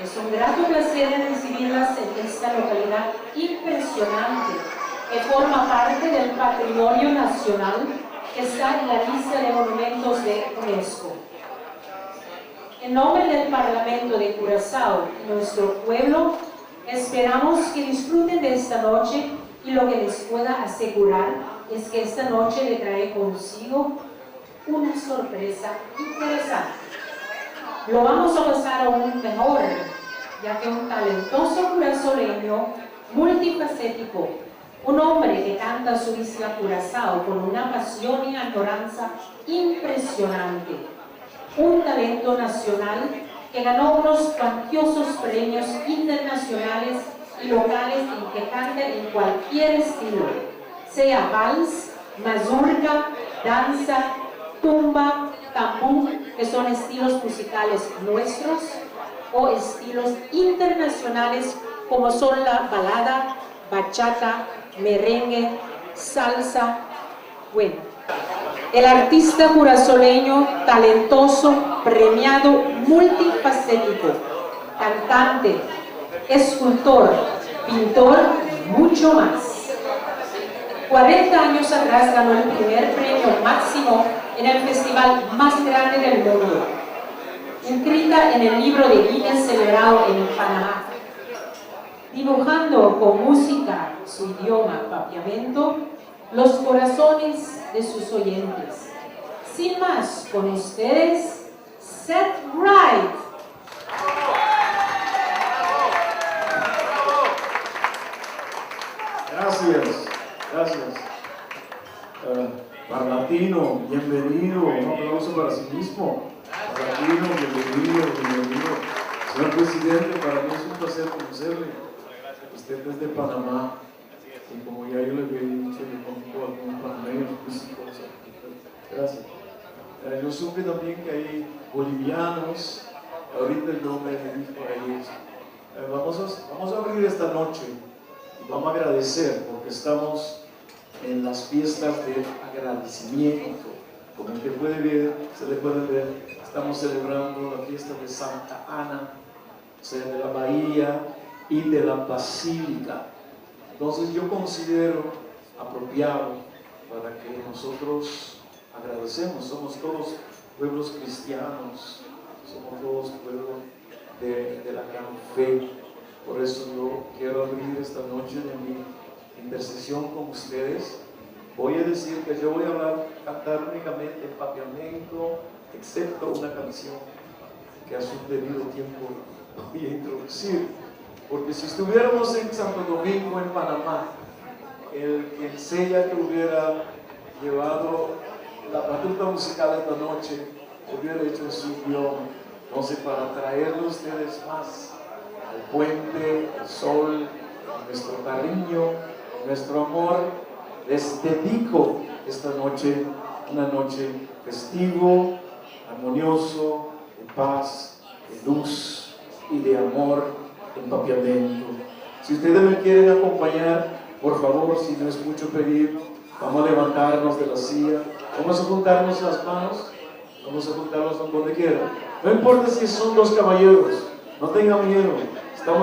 Es un grato placer recibirlas en esta localidad impresionante que forma parte del patrimonio nacional que está en la lista de monumentos de UNESCO. En nombre del Parlamento de Curazao y nuestro pueblo, esperamos que disfruten de esta noche y lo que les pueda asegurar es que esta noche le trae consigo una sorpresa interesante. Lo vamos a pasar aún mejor, ya que un talentoso curazoleño multifacético, un hombre que canta su isla Curazao con una pasión y añoranza impresionante, un talento nacional que ganó unos cuantiosos premios internacionales y locales en que canta en cualquier estilo, sea vals, mazurca, danza, tumba, tambú, que son estilos musicales nuestros, o estilos internacionales como son la balada, bachata, merengue, salsa. Bueno, el artista curazoleño, talentoso, premiado, multifacético, cantante, escultor, pintor, mucho más. 40 años atrás ganó el primer premio máximo en el festival más grande del mundo, inscrita en el libro de Guinness celebrado en Panamá, dibujando con música su idioma papiamento los corazones de sus oyentes. Sin más, con ustedes, Seth Wright. Gracias. Parlatino, bienvenido. Un aplauso para sí mismo. Parlatino, bienvenido. Señor presidente, para mí es un placer conocerle. Usted es de Panamá. Y como ya yo le había dicho, yo conozco a algunos panameños físicos. Gracias. Yo supe también que hay bolivianos. Ahorita el nombre me dijo a ellos. Vamos a abrir esta noche y vamos a agradecer porque estamos en las fiestas del agradecimiento. Como usted puede ver, se le puede ver, estamos celebrando la fiesta de Santa Ana, o sea, de la Bahía y de la Basílica. Entonces yo considero apropiado para que nosotros agradecemos. Somos todos pueblos cristianos, somos todos pueblos de la gran fe. Por eso yo quiero abrir esta noche de mi intercesión con ustedes. Voy a decir que yo voy a cantar únicamente papiamento, excepto una canción que a su debido tiempo voy a introducir. Porque si estuviéramos en Santo Domingo, en Panamá, el sella que hubiera llevado la batuta musical esta noche hubiera hecho en su idioma. Entonces, para traerle a ustedes más al puente, al sol, nuestro cariño, nuestro amor, les dedico esta noche, una noche festivo, armonioso, de paz, de luz y de amor, en papiamento. Si ustedes me quieren acompañar, por favor, si no es mucho pedir, vamos a levantarnos de la silla, vamos a juntarnos las manos, vamos a juntarnos donde quiera. No importa si son dos caballeros, no tengan miedo,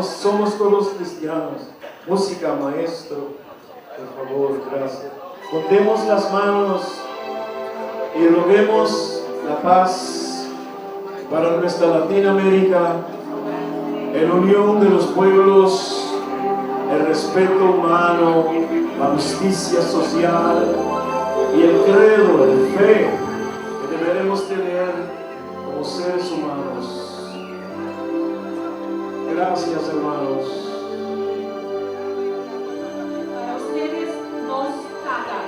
somos todos cristianos. Música, maestro, por favor, gracias. Juntemos las manos y roguemos la paz para nuestra Latinoamérica, en unión de los pueblos, el respeto humano, la justicia social y el credo, el fe que deberemos tener como seres humanos. Gracias, hermanos. Para ustedes nos toca.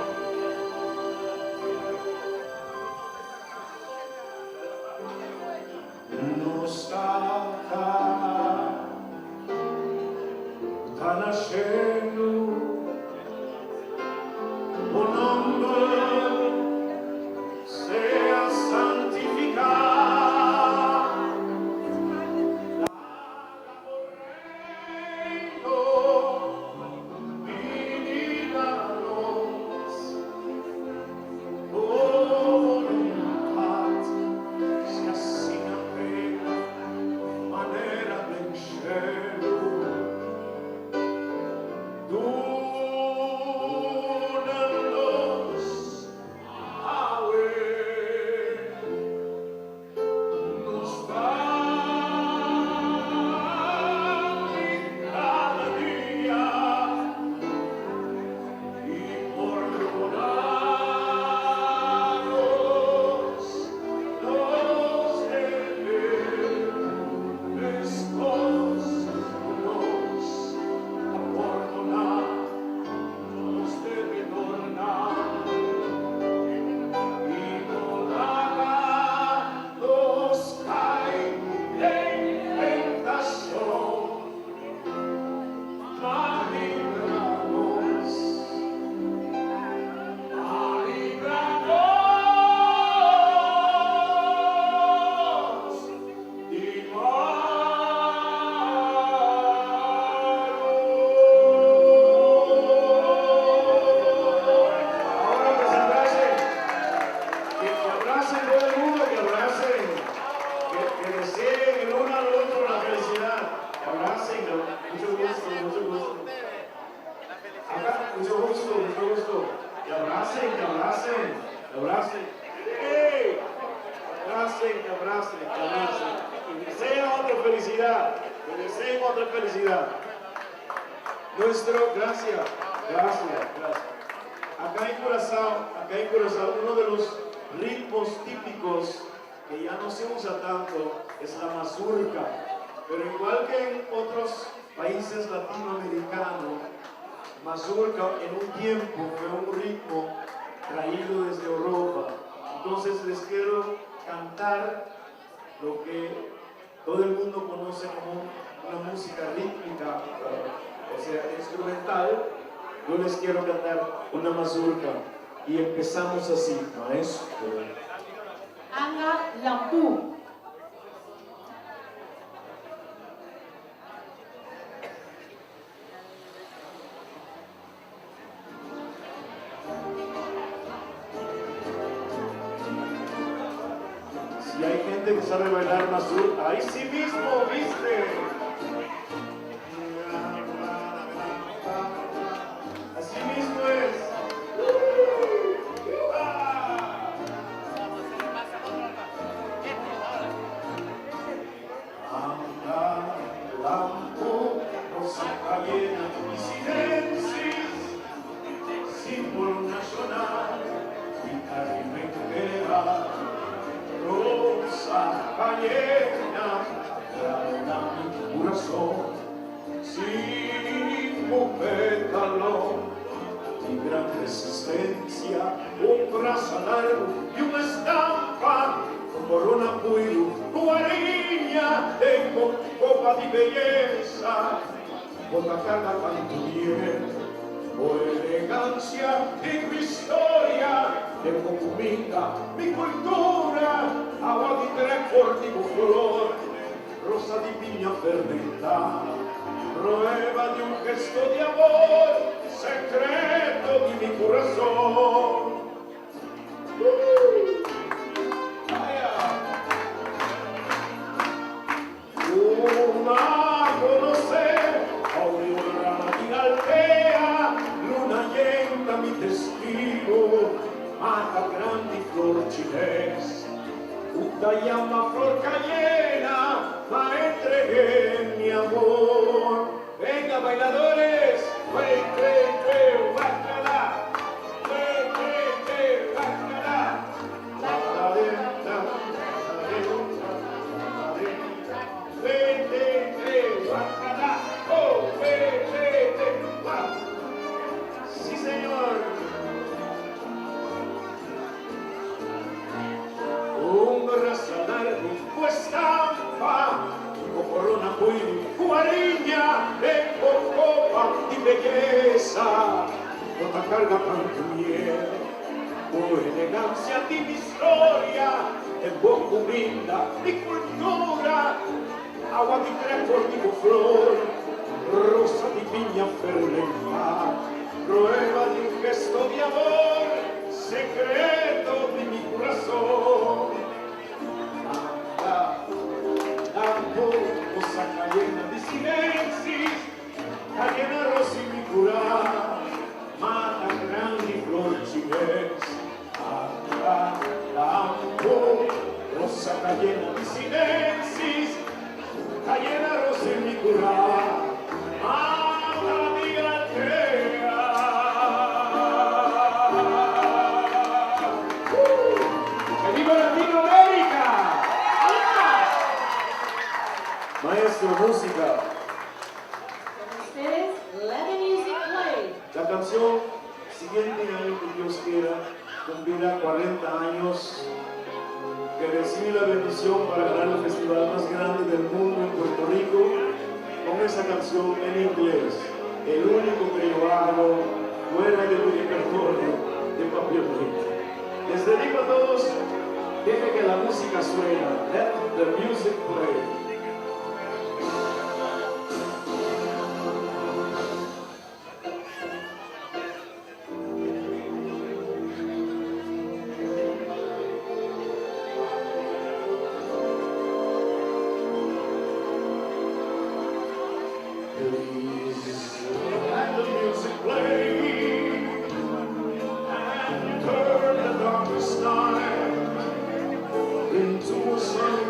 Nos toca, está nascendo o nombre sea santificado. abrace, que abrace. Y desean otra felicidad, que deseen otra felicidad. Gracias. Acá en Curazao, uno de los ritmos típicos que ya no se usa tanto es la mazurca. Pero igual que en otros países latinoamericanos, mazurca en un tiempo fue un ritmo traído desde Europa. Entonces les quiero cantar lo que todo el mundo conoce como una música rítmica, o sea, instrumental. Yo les quiero cantar una mazurca y empezamos así, maestro. Anga Lampu. Si hay gente que sabe bailar mazurca, ahí sí mismo, ¿viste? Así mismo es. Anda, lampo, rosa cayena y silencis, símbolo nacional, interrimenquera. Rosa cayena, grana mi corazón, sin un pétalo, y gran resistencia, un brazo largo y una estampa, corona puido, guariña, tengo copa de belleza, bota carga tanto bien, o elegancia de mi historia, de comida, mi cultura, agua di tre fortico flor, rosa di piña fermentada, prueba de un gesto de amor, secreto de mi corazón. Una conocer, aurora di altea, luna llena mi testigo, mata grandi flor chines, una llama flor cayena, ma entregué mi amor. Venga bailadores, guácala, guácala, guácala, oh, sí señor. Un raza largo, estampa, corona muy guariña, con copa y belleza, otra carga tanto miel, con elegancia de mi historia, en boca humilda, mi cultura, agua di tre fortico flor, rosa di piña fermentada, prueba de un gesto de amor, secreto de mi corazón. Ando, cosa cayena di silencis, cayena rossi mi cura, mata grandi flor cines. Ando, cosa cayena di silencis, cayena rossi mi cura, mata di altea. ¡Que viva Latinoamérica! Maestro, música. Con ustedes, Let the Music Play. La canción siguiente año que Dios quiera cumplirá 40 años, que recibí la bendición para ganar el festival más grande del mundo en Puerto Rico con esa canción en inglés, el único que yo hago fuera de mi repertorio de papel. Les dedico a todos, deje que la música suena, let the music play. Let the music play and turn the darkest night into a sun.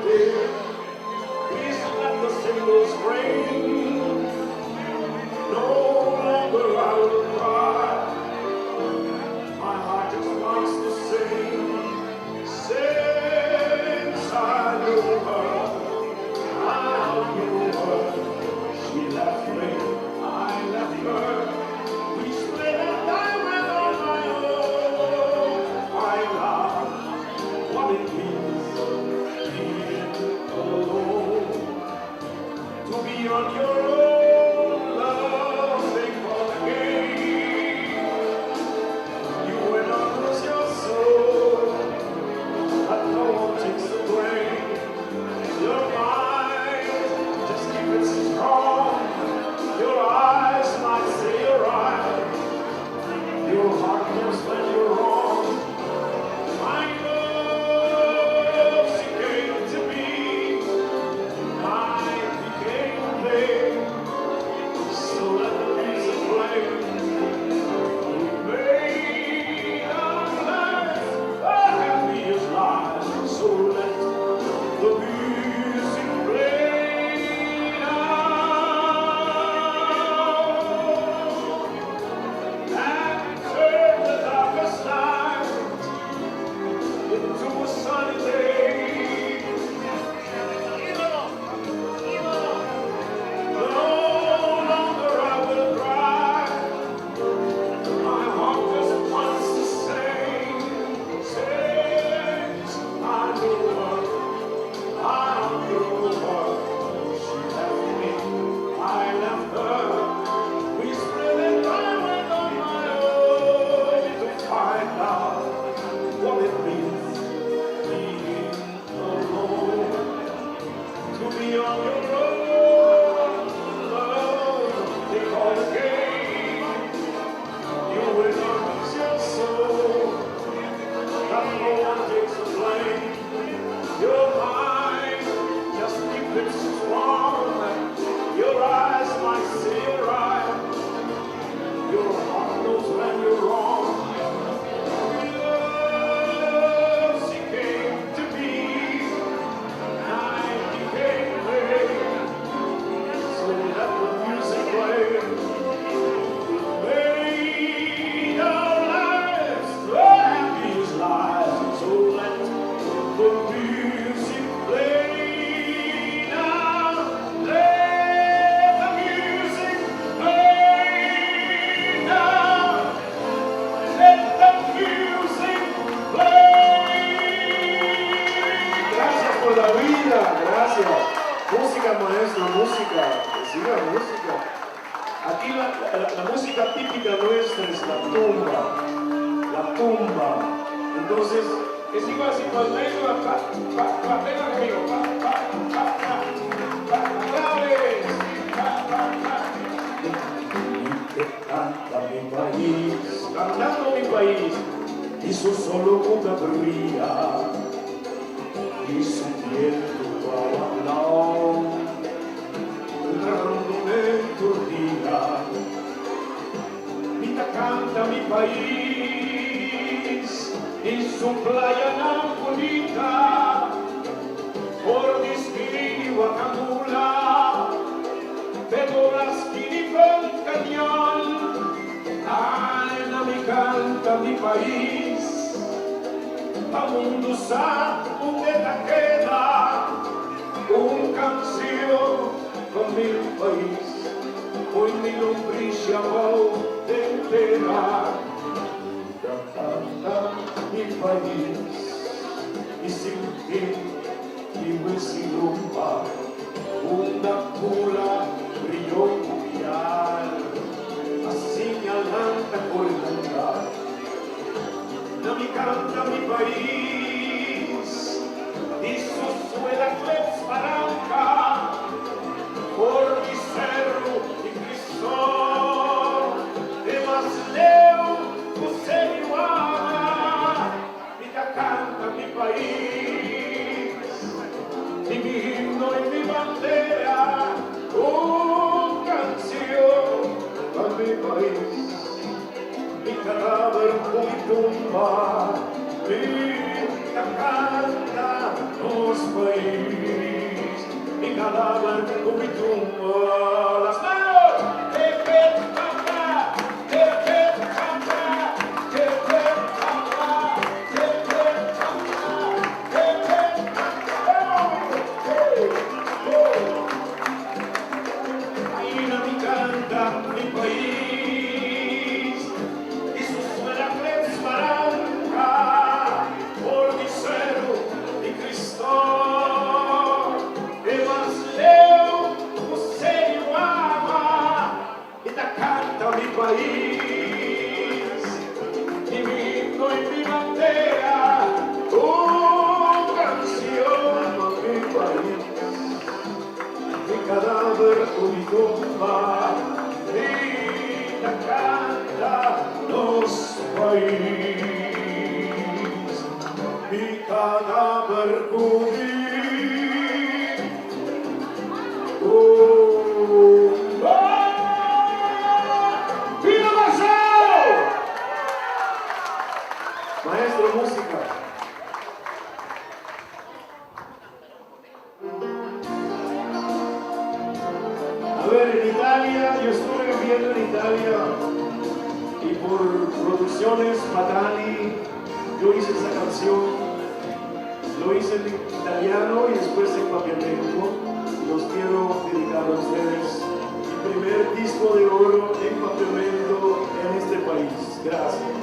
Música, maestro, música, siga música. Aquí la música típica nuestra es la tumba. Entonces, es igual si cuando venga venga conmigo, canta mi país, cantando mi país, hizo solo una brilla, y su viento canta mi país y su playa napolita por disquiri Guacamula Pedoraskiri con cañón. Ay, no me canta mi país a mundo sa donde te queda un canción con mi país. Hoy mi lombriz llamó de enterar, canta mi país, y sin fin, y huesilumba, una cula brilló mundial, así me alanta por el andar. No me canta mi país, y su suela cleps paranca, por mi cerro y Crisol, de más leo, José Iguana, y te canta mi país, y mi himno y mi bandera, una canción a mi país, mi cadáver con mi tumba, mi te canta los país. Mi cadáver con mi tumba, las manos, que canta, que canta, que canta, que ahí no me canta mi país, y su suela transparente, por mi cerro y Cristo. Canta mi país, y mi himno y mi bandera, una canción a mi país, mi cadáver con mi tumba, y la canta los país, mi cadáver con mi tumba. Maestro, música. A ver, en Italia, yo estuve viviendo en Italia y por producciones Fatali, yo hice esa canción, lo hice en italiano y después en papiamento. Los quiero dedicar a ustedes. Mi primer disco de oro en papiamento en este país. Gracias.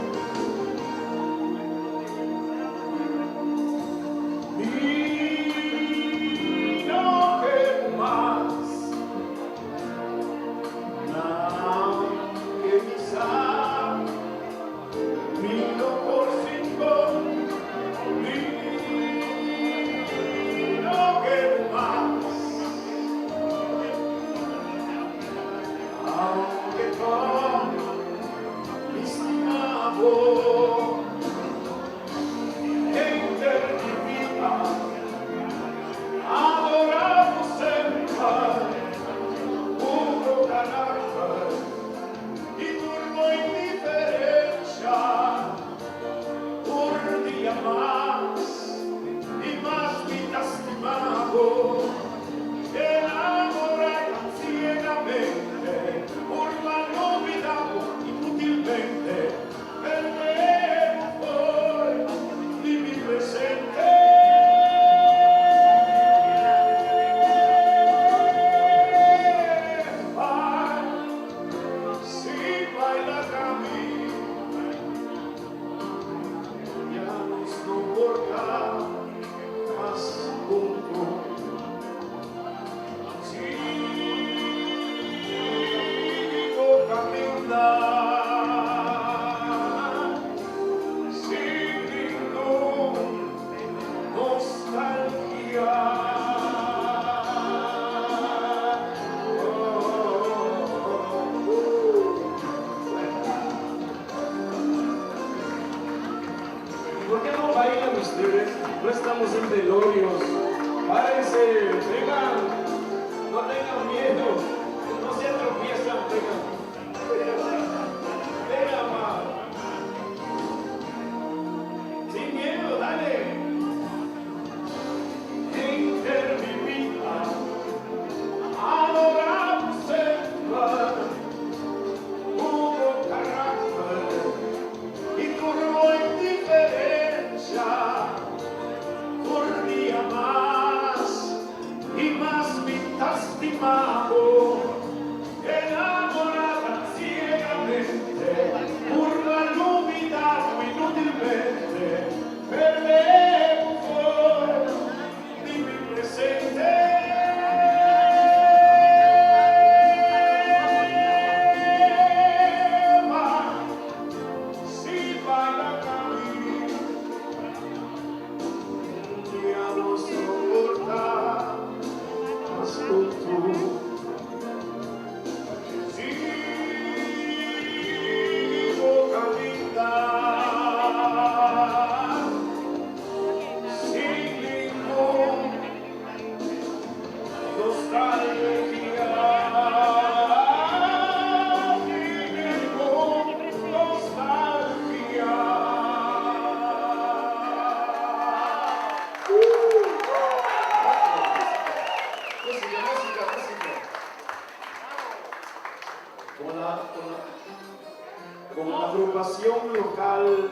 grabación local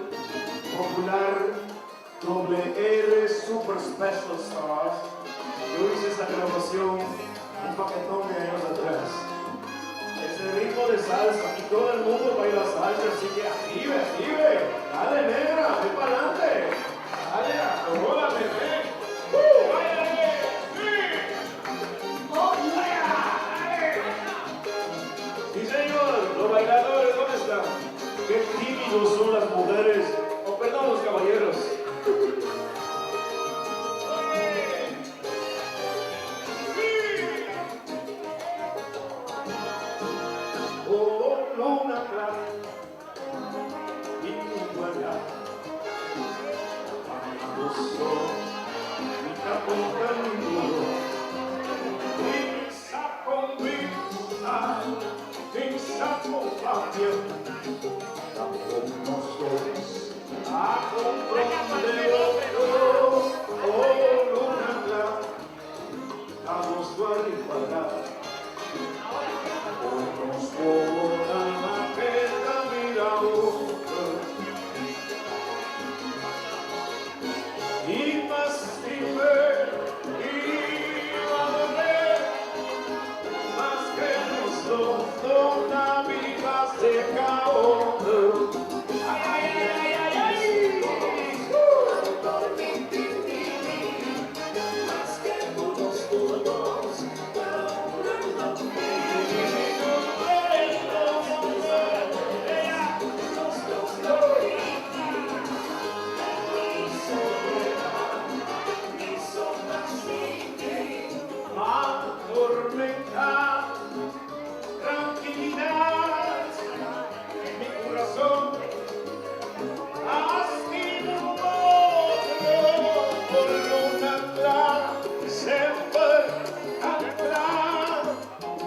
popular WR Super Special Stars. Yo hice esta grabación un paquetón de años atrás. Es el ritmo de salsa y todo el mundo baila salsa, así que active, active. Dale, negra, ven para adelante. Dale, acomódate, ven. ¡Váyale! ¡Sí! ¡Oh, yeah! ¡Dale! Sí, señor, los bailadores, ¿dónde están? Qué tímidos son las mujeres, o perdón, los caballeros. Oh, luna clara, igualdad, famoso, mi capo canudo, pizza con pizza, pizza con papio, tampoco sois a comprender otro. Oh, luna clara, vamos a igualdad. Y más libre, y va a doler, más que nos dos, una vida se acabó. Ay, ay, ay, ay, ay, más que todos, todos. Tormenta, tranquilidad en mi corazón, así no por luna clara, siempre atrás,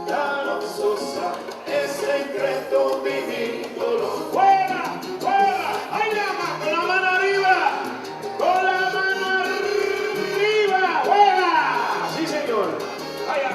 la luxosa, es secreto vivido. ¡Fuera! ¡Fuera! ¡Ay, llama! ¡Con la mano arriba! ¡Con la mano arriba! ¡Fuera! ¡Sí, señor! ¡Allá!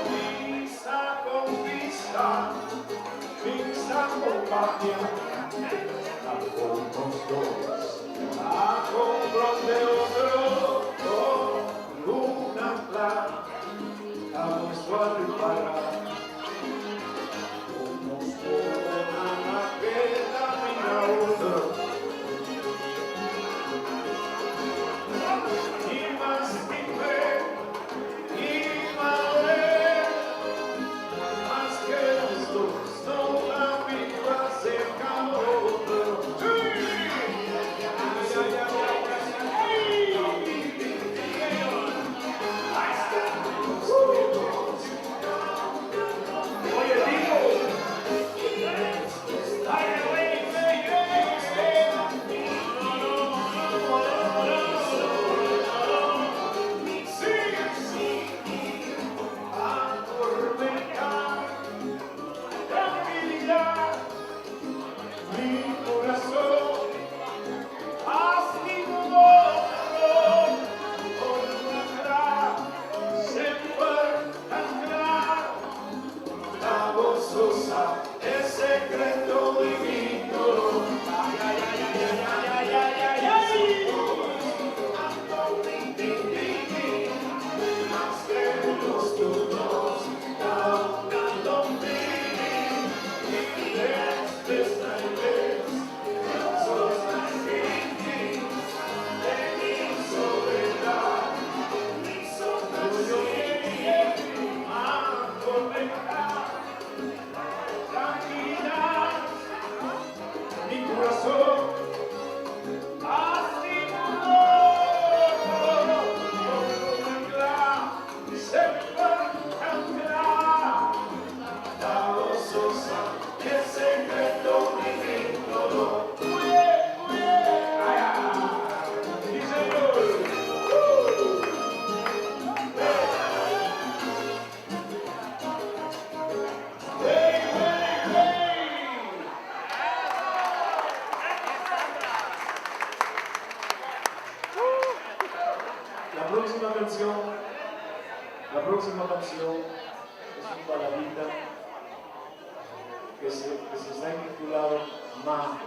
Pizza con pizza, pizza con papia, con dos, a comprón de otro, con luna clara, a suave para, como una que camina otro. Y más libre, y madre, más que los dos, no la vida se acabó. ¡Sí! Oye, digo, es secreto divino. Ay, ay, ay, ay, ay, ay, ay, ay, más que los turnos, ahogando mi esta vez, sos así, de mi soledad, mi soledad, a conectar. Tranquilidad, mi corazón. Ma.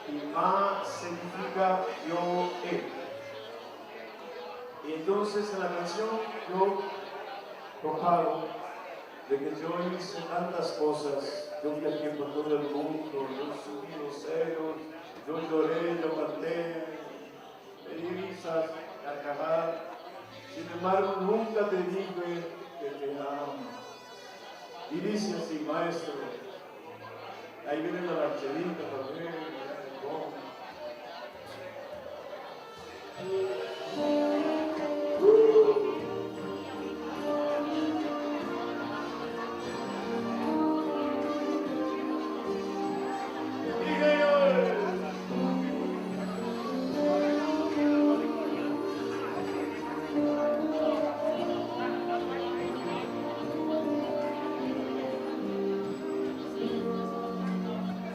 Y Ma significa yo he. Y entonces en la canción yo proparo de que yo hice tantas cosas, yo viajé por todo el mundo, yo subí los cerros, yo lloré, yo canté, me di risas, carcajadas. Sin embargo, nunca te dije que te amo. Y dice así, maestro, ahí viene la rancherita también,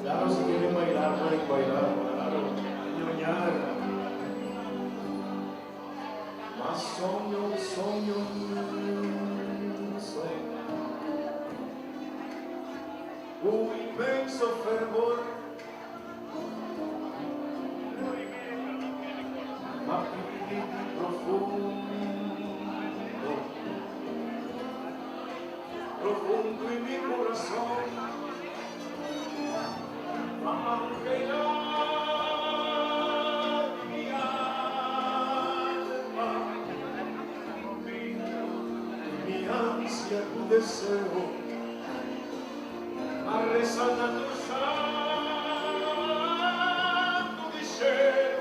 claro, si quieren bailar, pueden bailar, claro, ñoñar. Mas sonho, sonho, sonho. Inmenso fervor, ma più profondo, profondo in mi corazón. Aunque la mi alma, mi ansia, tu deseo, ma resalta tu santo deseo,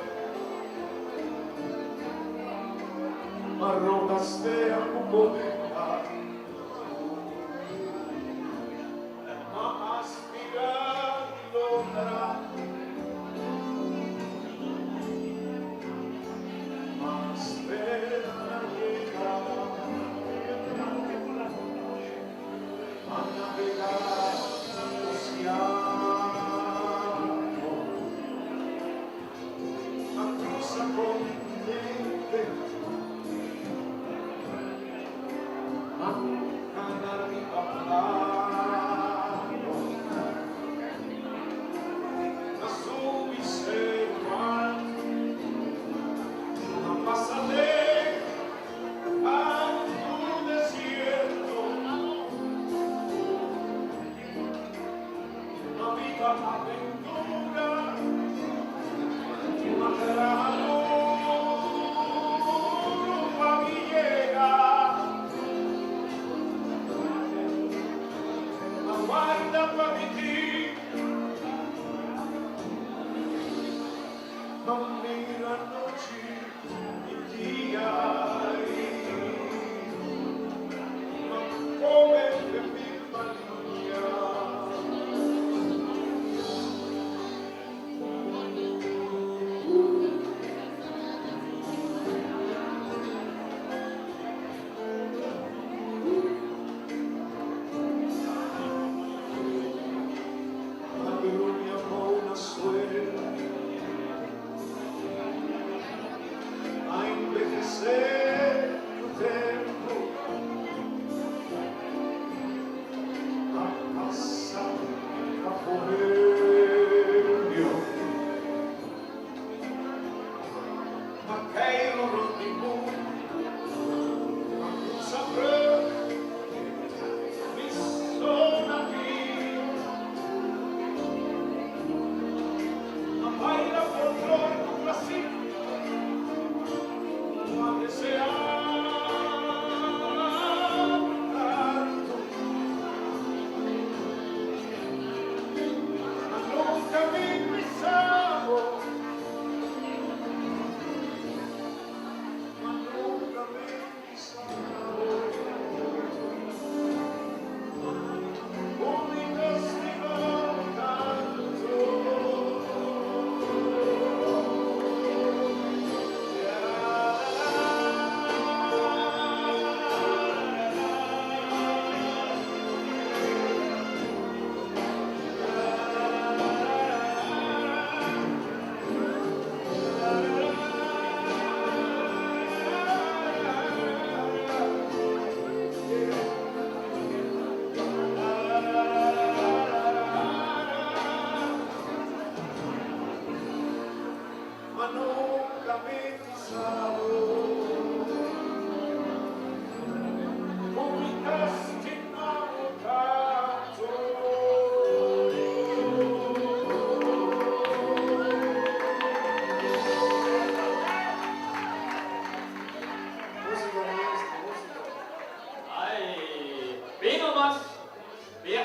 ma rogaste a tu poder, ma aspirando tra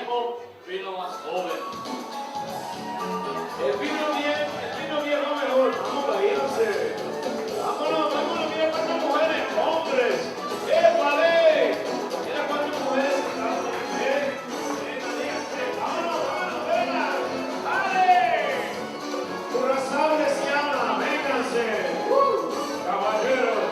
viejo, vino más joven. El vino viejo mejor. Vamos a irse. Vámonos, mira cuántas mujeres, hombres. ¡Vale! Mira cuántas mujeres están. Vámonos, venga. ¡Vale! Curazao les llama, vénganse. Caballeros.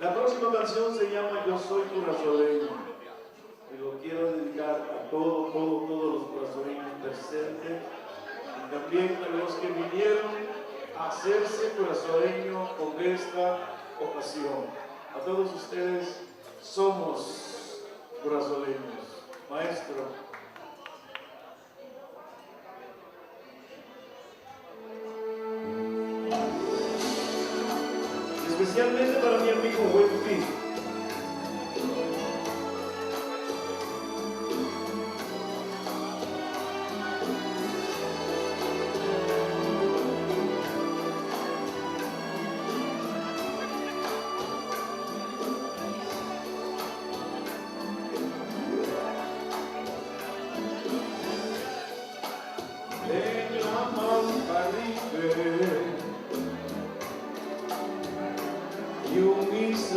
La próxima canción se llama Yo Soy Curazoleño y lo quiero dedicar a todos los curazoleños presentes y también a los que vinieron a hacerse curazoleño con esta ocasión. A todos ustedes somos curazoleños. Maestro. Especialmente para mi amigo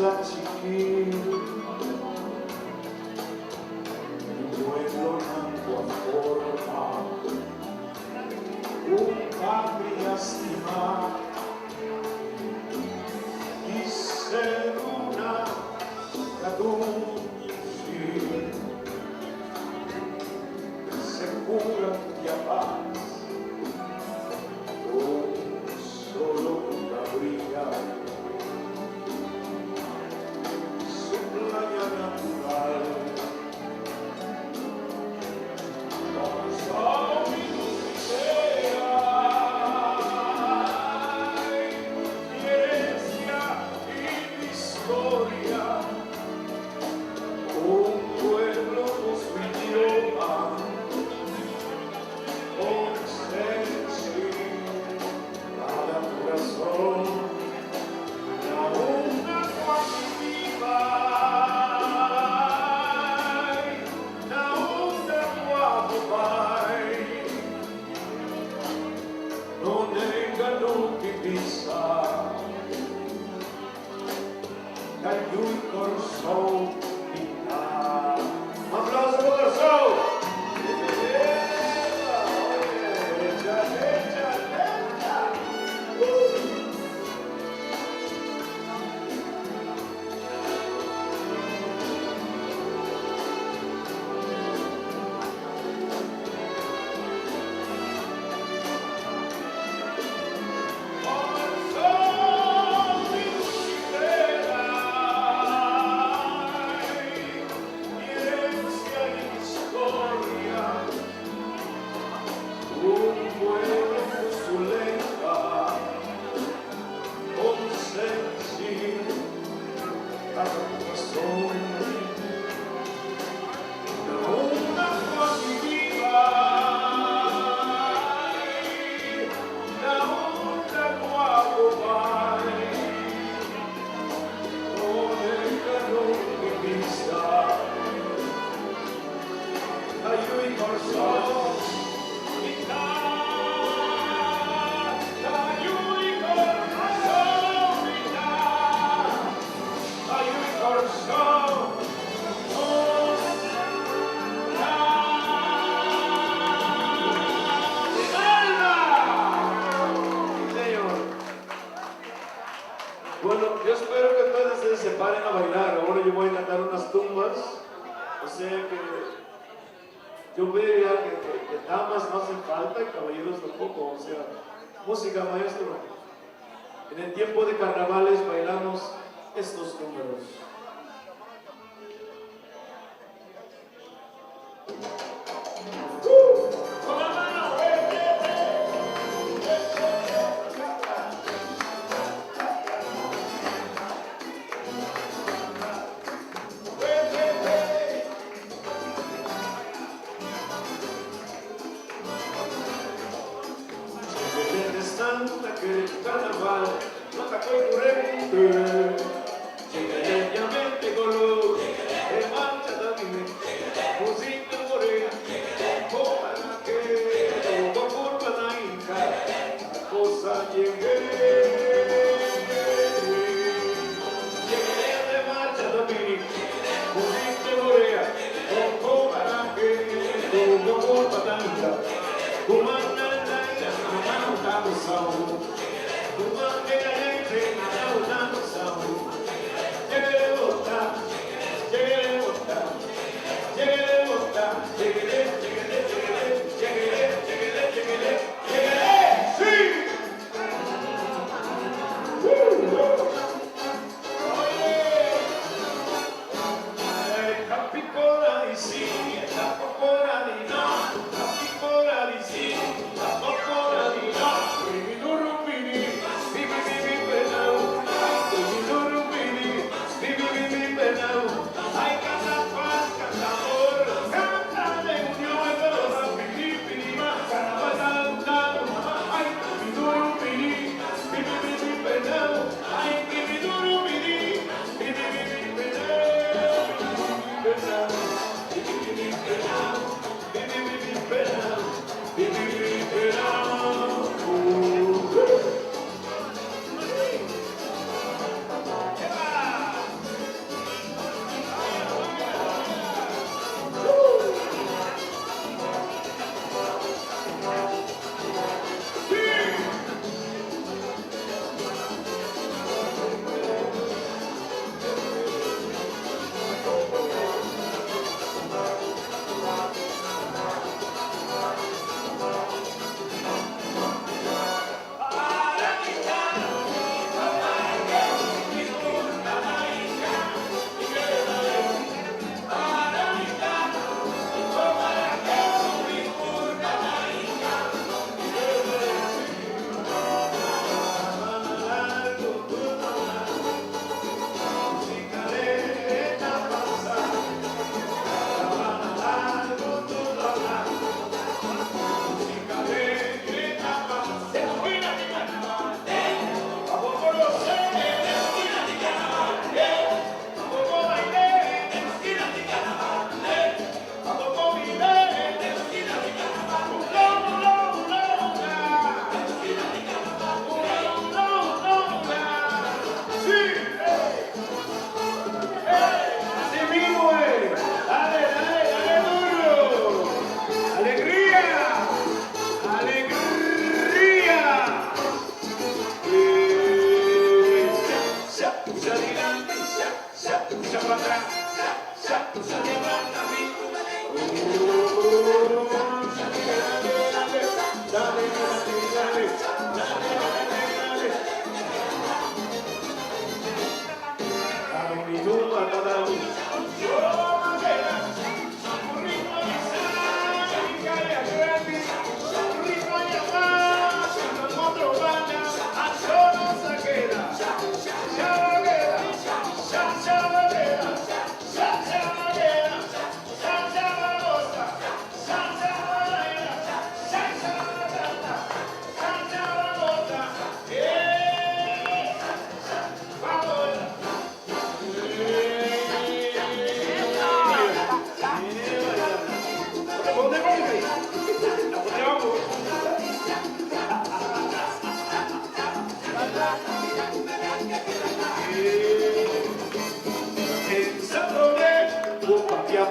isla chiquita, un pueblo blanco forma, un patria estimada, y ser una traducir, se cura y a paz, con solo una brilla. Playa natural, con solo mi idea, mi herencia y mi historia, un pueblo con su idioma, con cada corazón, la una viva. Non engano che pisa, da lui corso vita. Un applauso per Corso! Bueno, yo espero que todos ustedes se paren a bailar. Ahora yo voy a cantar unas tumbas. O sea que yo veía que damas no hacen falta y caballeros tampoco. O sea, música, maestro. En el tiempo de carnavales bailamos estos números. Que el carnaval no te acuerdes chiqueñamente color de marcha también música morena para que todo curva la inca la cosa llegue de marcha también música morena para que todo curva la inca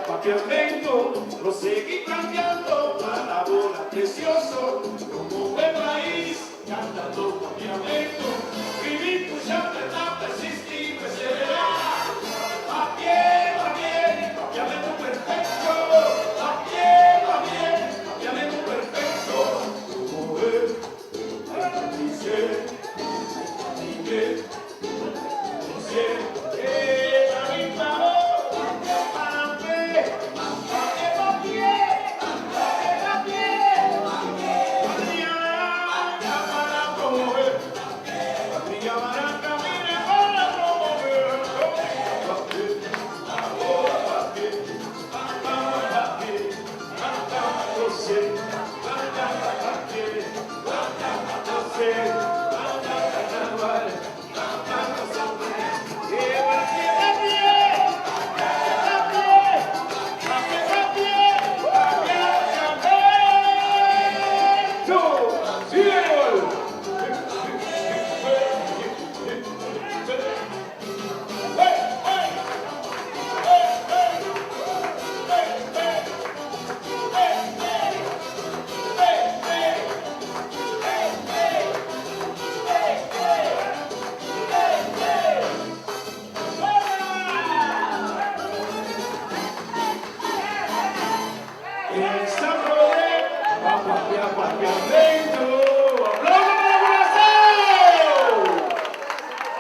Papiamento, lo seguí cambiando para bola precioso, como buen maíz, cantando papiamento, viví puchando en la persistí, perseverar, papiamento perfecto, papiamento perfecto, como él, dice,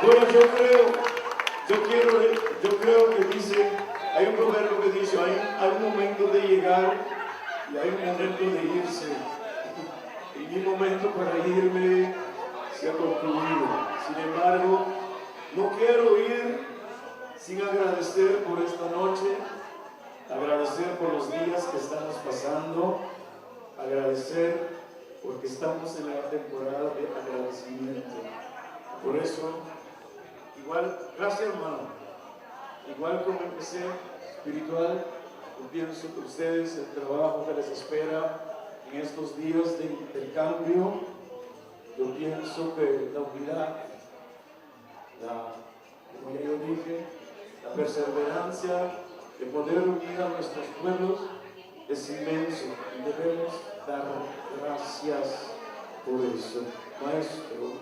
Bueno, yo creo que dice, hay un proverbio que dice, hay un momento de llegar y hay un momento de irse. Y mi momento para irme se ha concluido. Sin embargo, no quiero ir sin agradecer por esta noche, agradecer por los días que estamos pasando, agradecer porque estamos en la temporada de agradecimiento. Por eso, igual, gracias hermano, igual como empecé espiritual, yo pienso que ustedes, el trabajo que les espera en estos días de intercambio, yo pienso que la unidad, como ya yo dije, la perseverancia de poder unir a nuestros pueblos es inmenso y debemos dar gracias por eso. Maestro,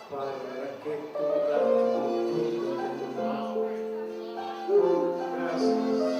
para que tu gracia, gracias.